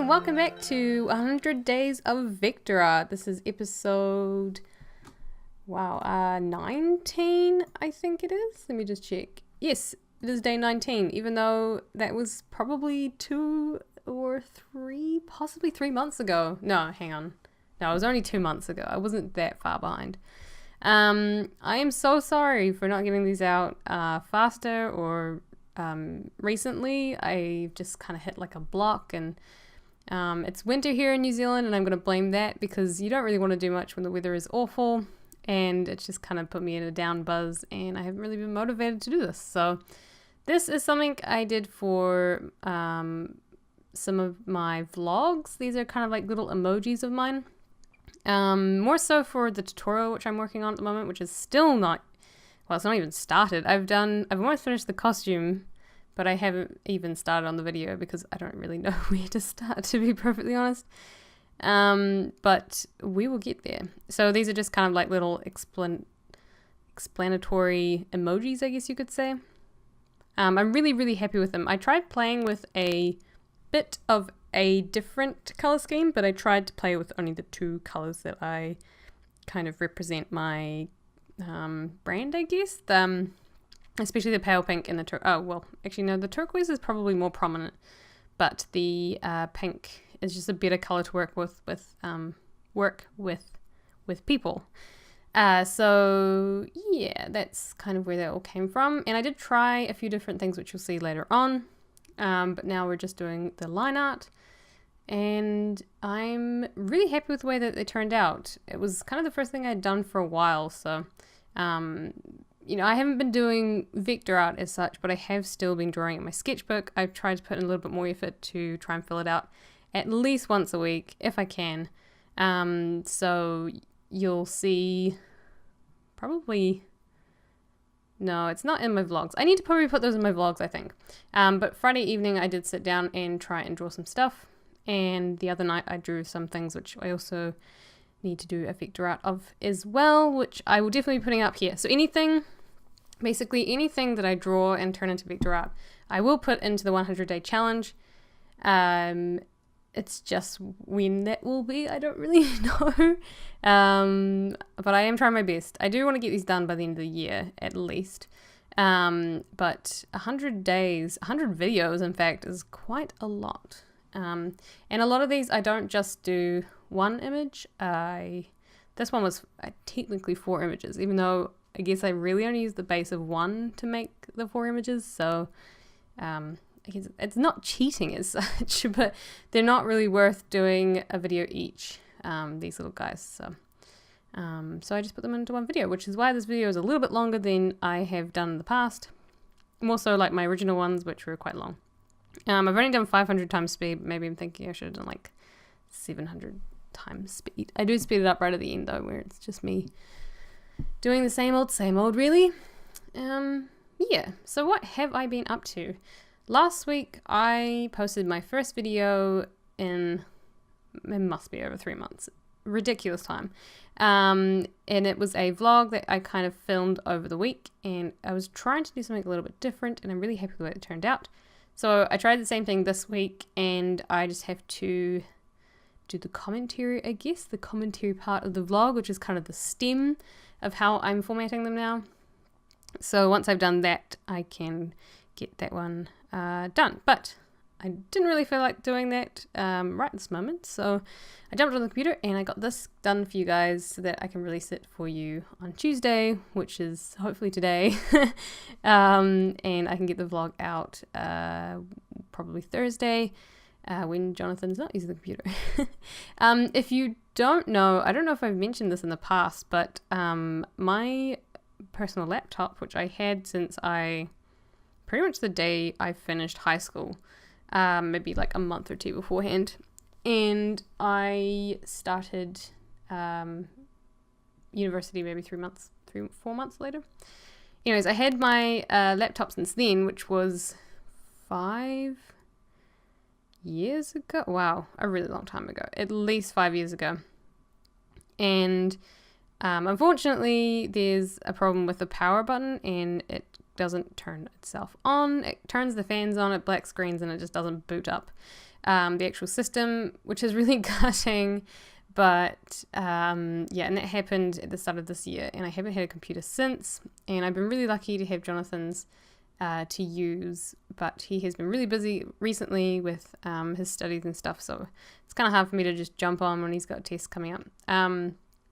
and welcome back to 100 Days of Victor. This is episode, 19, I think it is. Let me just check. Yes, it is day 19, even though that was probably 2 or 3, possibly 3 months ago. No, hang on. No, it was only 2 months ago. I wasn't that far behind. I am so sorry for not getting these out faster or recently. I just kind of hit like a block, and it's winter here in New Zealand, and I'm going to blame that because you don't really want to do much when the weather is awful, and it's just kind of put me in a down buzz, and I haven't really been motivated to do this. So this is something I did for some of my vlogs. These are kind of like little emojis of mine. More so for the tutorial which I'm working on at the moment, which is still not, well, it's not even started. I've almost finished the costume, but I haven't even started on the video because I don't really know where to start, to be perfectly honest. But we will get there. So these are just kind of like little explanatory emojis, I guess you could say. I'm really, really happy with them. I tried playing with a bit of a different color scheme, but I tried to play with only the 2 colors that I kind of represent my brand, I guess. Especially the pale pink and the the turquoise is probably more prominent, but the pink is just a better color to work with people. So yeah, that's kind of where that all came from. And I did try a few different things, which you'll see later on. But now we're just doing the line art, and I'm really happy with the way that they turned out. It was kind of the first thing I'd done for a while, so I haven't been doing vector art as such, but I have still been drawing in my sketchbook. I've tried to put in a little bit more effort to try and fill it out at least once a week if I can. So you'll see probably... No, it's not in my vlogs. I need to probably put those in my vlogs, I think. But Friday evening I did sit down and try and draw some stuff. And the other night I drew some things which I also need to do a vector art of as well, which I will definitely be putting up here. So basically anything that I draw and turn into vector art, I will put into the 100-day challenge. It's just when that will be, I don't really know. But I am trying my best. I do want to get these done by the end of the year, at least. But 100 days, 100 videos, in fact, is quite a lot. And a lot of these, I don't just do one image. This one was technically 4 images, even though I guess I really only used the base of 1 to make the 4 images. So, I guess it's not cheating as such, but they're not really worth doing a video each, these little guys. So I just put them into one video, which is why this video is a little bit longer than I have done in the past. More so like my original ones, which were quite long. I've only done 500 times speed. Maybe I'm thinking I should have done like 700 times speed. I do speed it up right at the end though, where it's just me doing the same old, really. Yeah, so what have I been up to? Last week I posted my first video in, it must be over 3 months, ridiculous time. And it was a vlog that I kind of filmed over the week, and I was trying to do something a little bit different, and I'm really happy with the way it turned out. So I tried the same thing this week, and I just have to do the commentary, I guess, the commentary part of the vlog, which is kind of the stem of how I'm formatting them now. So once I've done that, I can get that one done. But I didn't really feel like doing that right this moment, so I jumped on the computer and I got this done for you guys so that I can release it for you on Tuesday, which is hopefully today. And I can get the vlog out probably Thursday when Jonathan's not using the computer. If you don't know, I don't know if I've mentioned this in the past, but my personal laptop, which I had since pretty much the day I finished high school, maybe like a month or 2 beforehand, and I started university maybe 3 or 4 months later. Anyways, I had my laptop since then, which was 5 years ago. Wow, a really long time ago, at least 5 years ago. And unfortunately there's a problem with the power button, and it doesn't turn itself on. It turns the fans on, it black screens, and it just doesn't boot up. the actual system, which is really gutting. But and that happened at the start of this year, and I haven't had a computer since. And I've been really lucky to have Jonathan's to use, but he has been really busy recently with his studies and stuff, so it's kind of hard for me to just jump on when he's got tests coming up.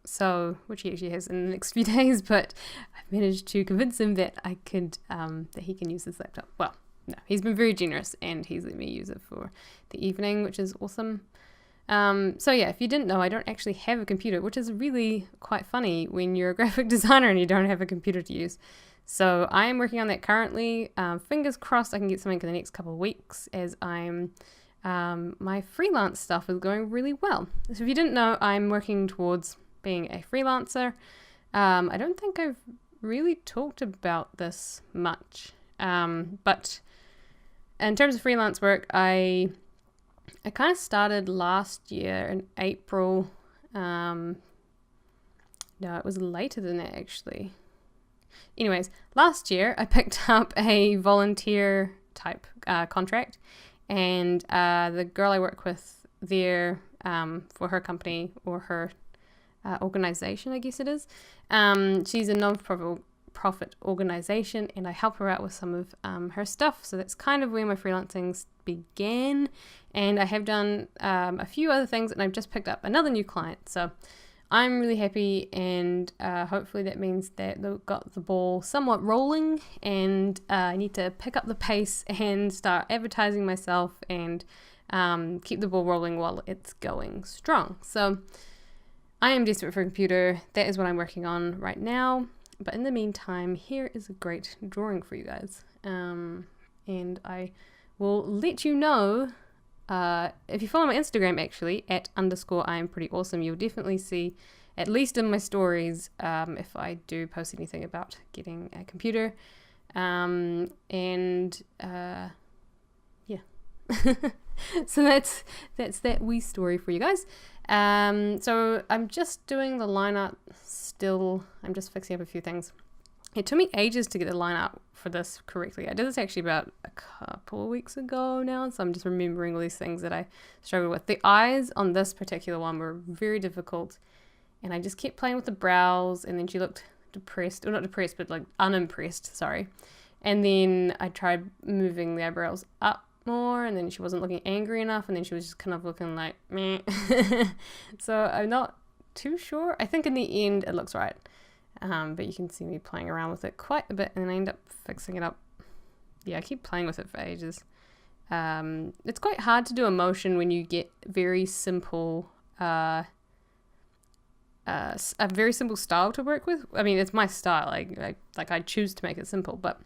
So, which he actually has in the next few days, but I've managed to convince him that I could, that he can use this laptop. Well, no, he's been very generous, and he's let me use it for the evening, which is awesome. So yeah, if you didn't know, I don't actually have a computer, which is really quite funny when you're a graphic designer and you don't have a computer to use. So I am working on that currently. Fingers crossed I can get something in the next couple of weeks, as my freelance stuff is going really well. So if you didn't know, I'm working towards being a freelancer. I don't think I've really talked about this much, but in terms of freelance work, I kind of started last year in April. No, it was later than that actually. Anyways, last year I picked up a volunteer type contract, and the girl I work with there for her company, or her organization, I guess it is, she's a non-profit organization, and I help her out with some of her stuff. So that's kind of where my freelancing began, and I have done a few other things, and I've just picked up another new client. So I'm really happy, and hopefully that means that they've got the ball somewhat rolling, and I need to pick up the pace and start advertising myself and keep the ball rolling while it's going strong. So I am desperate for a computer. That is what I'm working on right now. But in the meantime, here is a great drawing for you guys. And I will let you know, if you follow my Instagram actually, @_IamPrettyAwesome, you'll definitely see, at least in my stories, if I do post anything about getting a computer. So that's that wee story for you guys. So I'm just doing the line art still. I'm just fixing up a few things. It took me ages to get the line art for this correctly. I did this actually about a couple of weeks ago now, so I'm just remembering all these things that I struggled with. The eyes on this particular one were very difficult, and I just kept playing with the brows, and then she looked depressed, or not depressed, but like unimpressed, sorry. And then I tried moving the eyebrows up more, and then she wasn't looking angry enough, and then she was just kind of looking like meh. So I'm not too sure. I think in the end it looks right, but you can see me playing around with it quite a bit, and I end up fixing it up. Yeah, I keep playing with it for ages. It's quite hard to do a motion when you get very simple a very simple style to work with. I mean, it's my style, I choose to make it simple, but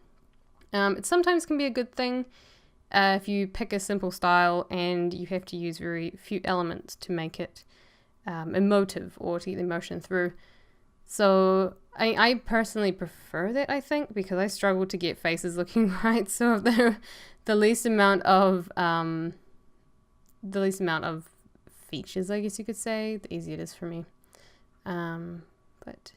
it sometimes can be a good thing if you pick a simple style and you have to use very few elements to make it emotive, or to get the emotion through. So I personally prefer that, I think, because I struggle to get faces looking right. So if they're the least amount of features, I guess you could say, the easier it is for me. But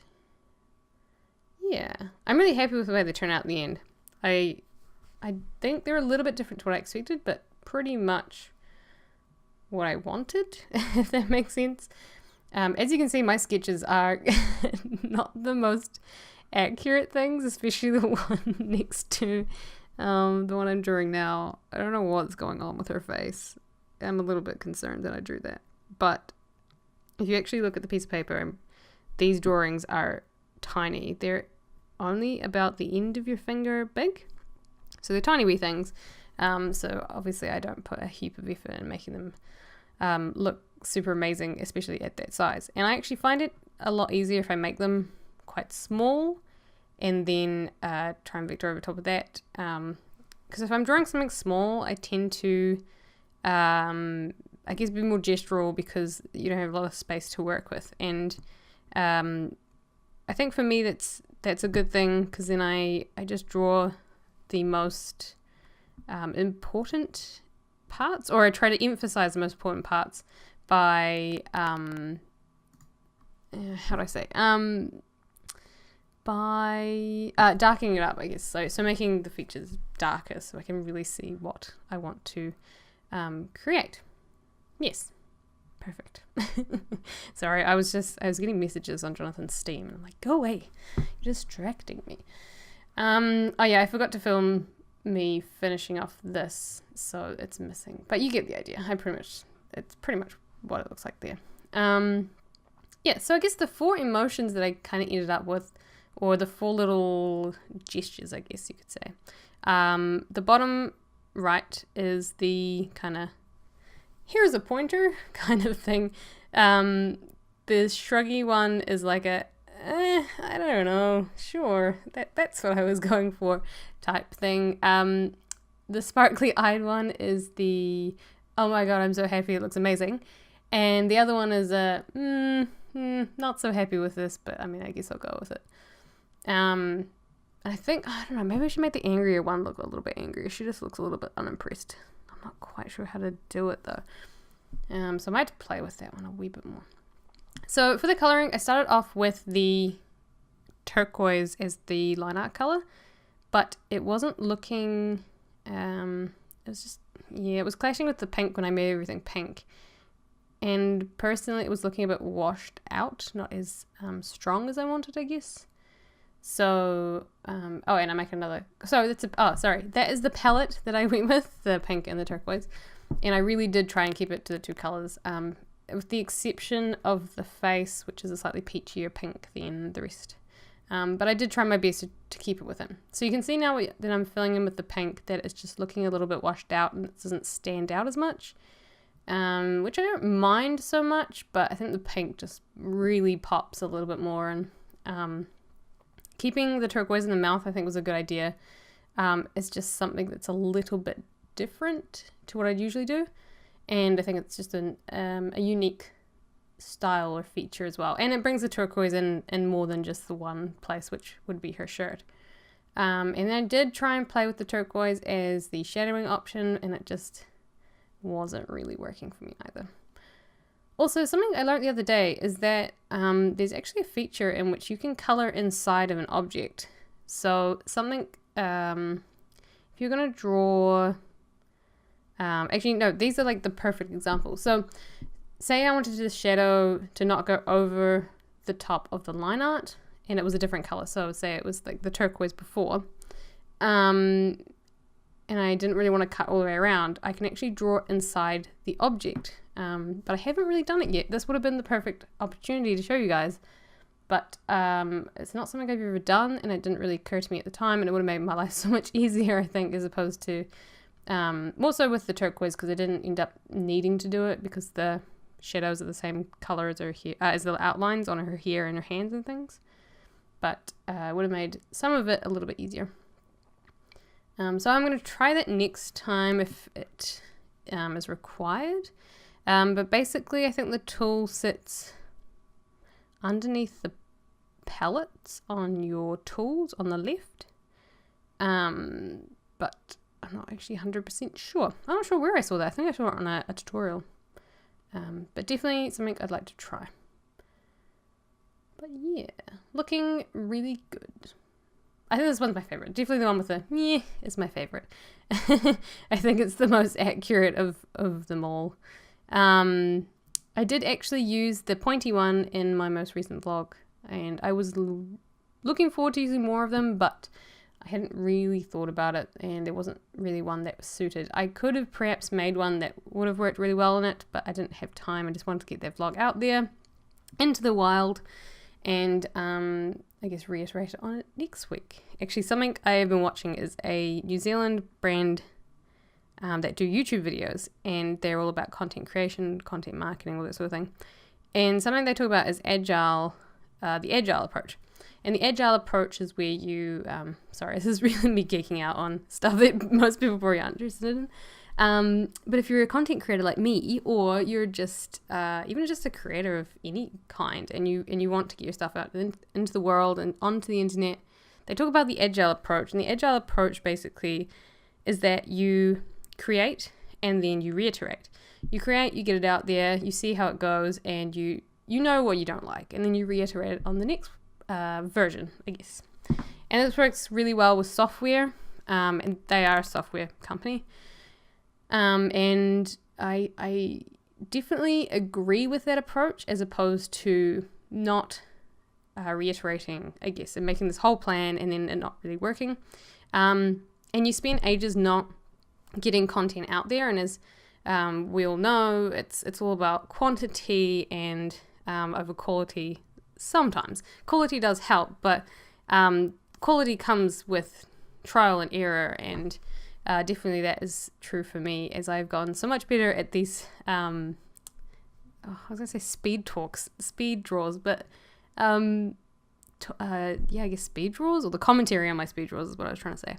yeah, I'm really happy with the way they turn out in the end. I think they're a little bit different to what I expected, but pretty much what I wanted, if that makes sense. As you can see, my sketches are not the most accurate things, especially the one next to the one I'm drawing now. I don't know what's going on with her face. I'm a little bit concerned that I drew that. But if you actually look at the piece of paper, these drawings are tiny. They're only about the end of your finger big. So they're tiny wee things. So obviously I don't put a heap of effort in making them look super amazing, especially at that size. And I actually find it a lot easier if I make them quite small and then try and vector over top of that. Because if I'm drawing something small, I tend to, I guess, be more gestural, because you don't have a lot of space to work with. And I think for me that's a good thing, because then I just draw the most important parts, or I try to emphasize the most important parts by how do I say, by darkening it up, I guess. So making the features darker, so I can really see what I want to create. Yes. Perfect. Sorry, I was getting messages on Jonathan's Steam, and I'm like, go away, you're distracting me. Oh yeah, I forgot to film me finishing off this, so it's missing. But you get the idea. It's pretty much what it looks like there. Yeah, so I guess the 4 emotions that I kind of ended up with, or the 4 little gestures, I guess you could say. The bottom right is the kind of, here's a pointer kind of thing. The shruggy one is like a, I don't know, sure, that's what I was going for type thing. The sparkly eyed one is the, oh my god, I'm so happy, it looks amazing. And the other one is a, not so happy with this, but I mean, I guess I'll go with it. I think, I don't know, maybe I should make the angrier one look a little bit angrier. She just looks a little bit unimpressed. I'm not quite sure how to do it though. So I might have to play with that one a wee bit more. So for the colouring, I started off with the turquoise as the line art colour, but it wasn't looking, it was just, yeah, it was clashing with the pink when I made everything pink. And personally, it was looking a bit washed out, not as strong as I wanted, I guess. So, and I make another, so that is the palette that I went with, the pink and the turquoise. And I really did try and keep it to the 2 colours, with the exception of the face, which is a slightly peachier pink than the rest. But I did try my best to keep it with it. So you can see now that I'm filling in with the pink that it's just looking a little bit washed out and it doesn't stand out as much, which I don't mind so much, but I think the pink just really pops a little bit more. And keeping the turquoise in the mouth I think was a good idea. It's just something that's a little bit different to what I'd usually do, and I think it's just a unique style or feature as well, and it brings the turquoise in more than just the one place, which would be her shirt. And then I did try and play with the turquoise as the shadowing option, and it just wasn't really working for me either. Also, something I learned the other day is that there's actually a feature in which you can color inside of an object. So something, if you're going to draw, actually no, these are like the perfect examples. So say I wanted the shadow to not go over the top of the line art and it was a different color. So say it was like the turquoise before, and I didn't really want to cut all the way around. I can actually draw inside the object, but I haven't really done it yet. This would have been the perfect opportunity to show you guys, but it's not something I've ever done, and it didn't really occur to me at the time, and it would have made my life so much easier, I think, as opposed to more so with the turquoise, because I didn't end up needing to do it because the shadows are the same color as her hair, as the outlines on her hair and her hands and things, but it would have made some of it a little bit easier. So I'm going to try that next time if it is required. But basically, I think the tool sits underneath the palettes on your tools on the left. But I'm not actually 100% sure. I'm not sure where I saw that. I think I saw it on a tutorial. But definitely something I'd like to try. But yeah, looking really good. I think this one's my favorite. Definitely the one with the yeah is my favorite. I think it's the most accurate of them all. I did actually use the pointy one in my most recent vlog, and I was looking forward to using more of them, but I hadn't really thought about it, and there wasn't really one that was suited. I could have perhaps made one that would have worked really well in it, but I didn't have time. I just wanted to get that vlog out there into the wild, and I guess reiterate on it next week. Actually, something I have been watching is a New Zealand brand that do YouTube videos, and they're all about content creation, content marketing, all that sort of thing. And something they talk about is agile, the agile approach. And the agile approach is where you, sorry, this is really me geeking out on stuff that most people probably aren't interested in. But if you're a content creator like me, or you're just even just a creator of any kind, and you want to get your stuff out into the world and onto the internet, they talk about the agile approach. And the agile approach basically is that you create and then you reiterate. You create, you get it out there, you see how it goes, and you know what you don't like, and then you reiterate it on the next version, I guess. And this works really well with software, and they are a software company. And I definitely agree with that approach, as opposed to not reiterating, I guess, and making this whole plan and then it not really working. And you spend ages not getting content out there, and as we all know, it's all about quantity and over quality. Sometimes quality does help, but quality comes with trial and error, and definitely that is true for me, as I've gotten so much better at these I was gonna say speed draws, but I guess speed draws, or the commentary on my speed draws is what I was trying to say.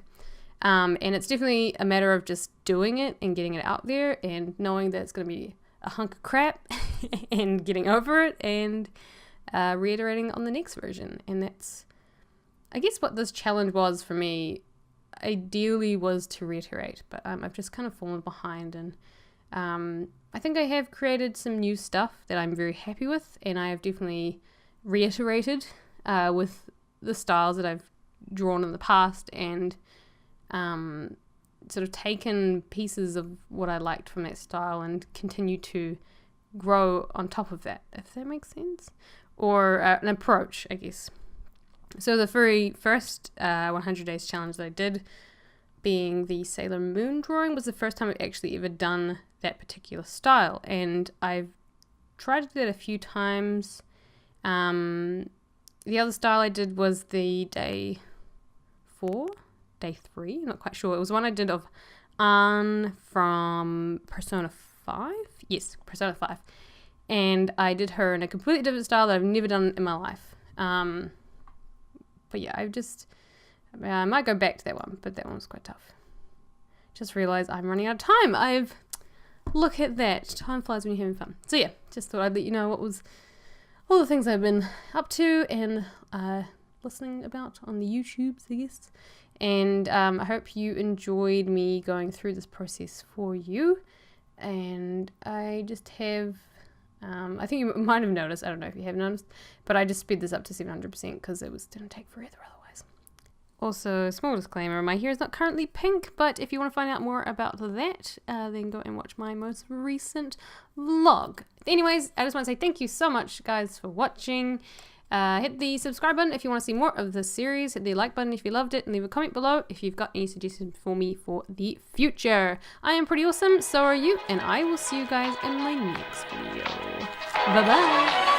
And it's definitely a matter of just doing it and getting it out there and knowing that it's going to be a hunk of crap and getting over it and reiterating on the next version. And that's, I guess, what this challenge was for me. Ideally was to reiterate, but I've just kind of fallen behind, and I think I have created some new stuff that I'm very happy with, and I have definitely reiterated with the styles that I've drawn in the past, and sort of taken pieces of what I liked from that style and continue to grow on top of that, if that makes sense, or an approach, I guess. So the very first 100 days challenge that I did, being the Sailor Moon drawing, was the first time I've actually ever done that particular style, and I've tried to do that a few times. The other style I did was the day 3, not quite sure. It was one I did of Anne from Persona 5. Yes, Persona 5. And I did her in a completely different style that I've never done in my life. But yeah, I might go back to that one, but that one was quite tough. Just realized I'm running out of time. Look at that. Time flies when you're having fun. So yeah, just thought I'd let you know what was all the things I've been up to and listening about on the YouTubes, I guess. And I hope you enjoyed me going through this process for you. And I just have, I think you might have noticed, I don't know if you have noticed, but I just sped this up to 700% because it didn't take forever otherwise. Also, small disclaimer, my hair is not currently pink, but if you want to find out more about that, then go and watch my most recent vlog. Anyways, I just want to say thank you so much, guys, for watching. Hit the subscribe button if you want to see more of this series. Hit the like button if you loved it, and leave a comment below if you've got any suggestions for me for the future. I am pretty awesome, so are you, and I will see you guys in my next video. Bye bye.